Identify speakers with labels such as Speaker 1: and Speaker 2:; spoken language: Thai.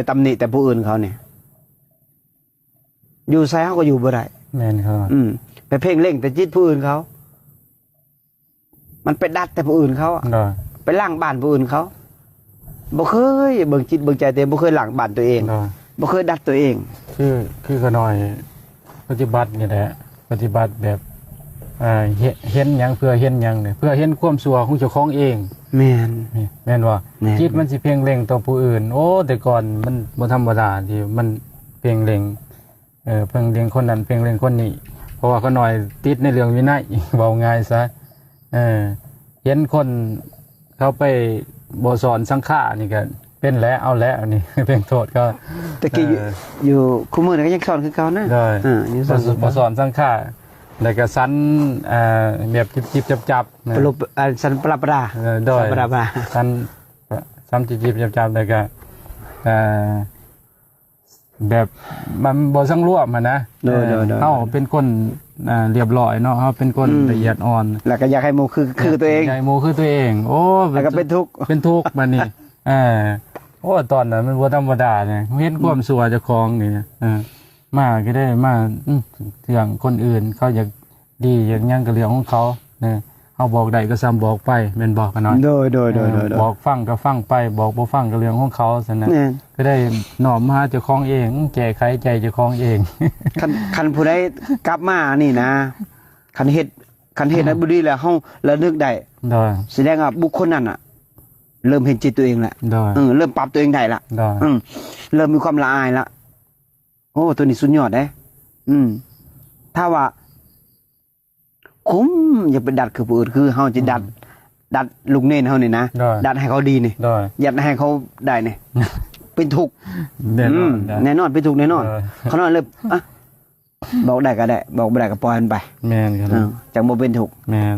Speaker 1: ตำหนิแต่ผู้อื่นเขาเนี่ยอยู่ไซเขาก็อยู่บ่ได้
Speaker 2: แม่นครับ
Speaker 1: ไปเพ่งเล่งแต่จิตผู้อื่นเขามันไปดัดแต่ผู้อื่นเขาไปล้างบ้านผู้อื่นเขาบ่เคยเบิ่งจิตเบิ่งใจตัวเองบ่เคยล้างบ้านตัวเองบ่เคยดัดตัวเอง
Speaker 2: คือขน้อยปฏิบัตินี่แหละปฏิบัติแบบเห็นหยังเพื่อเห็นหยังเนี่ยเพื่อเห็นความชั่วของเจ้าของเอง
Speaker 1: แม่
Speaker 2: นว่าจิตมันสิเพ่งเล็งต่อผู้อื่นโอ้แต่ก่อนมันบ่ธรรมดาที่มันเพ่งเล็งเพ่งเล็งคนนั้นเพ่งเล็งคนนี้เพราะว่าขน้อยติดในเรื่องวินัยเว้าง่ายซะเห็นคนเขาไปบ่สอนสังฆานี่ก็เป็นแล้วเอาแล้วอันนี้เพ่งโทษก็
Speaker 1: ตะกี้อยู่คู่มือก็ยังสอนคือเก่านะ
Speaker 2: บ่สอนสังฆาแล้วก็สันแบบจิบจับ
Speaker 1: ปลุกสันปลาปลา
Speaker 2: โดยสันจิบจับแล้วก็แบบมันบ่สังรวมนะเฮาเป็นคนเรียบร้อยเนาะเฮาเป็นคนละเอียดอ่อน
Speaker 1: แล้วก็อยากให้หมู่คือตัวเอง
Speaker 2: อยากให้หมู่คือตัวเองโอ้
Speaker 1: แล้วก็เป็นทุกข์
Speaker 2: บัดนี้โอ้ตอนนั้นมันบ่ธรรมดาเนี่ยเห็นความชั่วเจ้าของนี่มาก็ได้มาเรื่องคนอื่นเขาอยากดีอย่างยังกับเรื่องของเขาเนี่ยเขาบอกใดก็ซ้ำบอกไปเป็นบอกกันหน่อย
Speaker 1: โดย
Speaker 2: บอกฟังก็ฟังไปบอกบ่ฟังก็เรื่องของเขาสินะก็ได้หน่อมมาเจ้าของเองแก้ไขใจเจ้าของเอง
Speaker 1: คันผู้ใดกลับมานี่นะคันเฮ็ดนั้นบ่ดีแล้วเฮาระลึกได้แสดงว่าบุคคลนั้นน่ะเริ่มเห็นจิตตัวเองแล้วเริ่มปรับตัวเองได้ละเริ่มมีความละอายละโอ้ตัวนี้สุดยอดเด้ถ้าว่าคุ้มอย่าไปดัดคือผู้อื่นคือเฮาจะดัดลูกเน้นเฮานี่นะดัดให้เขาดีนี่ยัดให้เขาได้นี่เป็นทุกข์แน่นอนเป็นทุกข์แน่นอนเขานอนเลยบอกได้ก็ได้บอกบ่ได้ก็ปล่อยมันไป
Speaker 2: แม่นครับ
Speaker 1: จังบ่เป็นทุกข์
Speaker 2: แม่น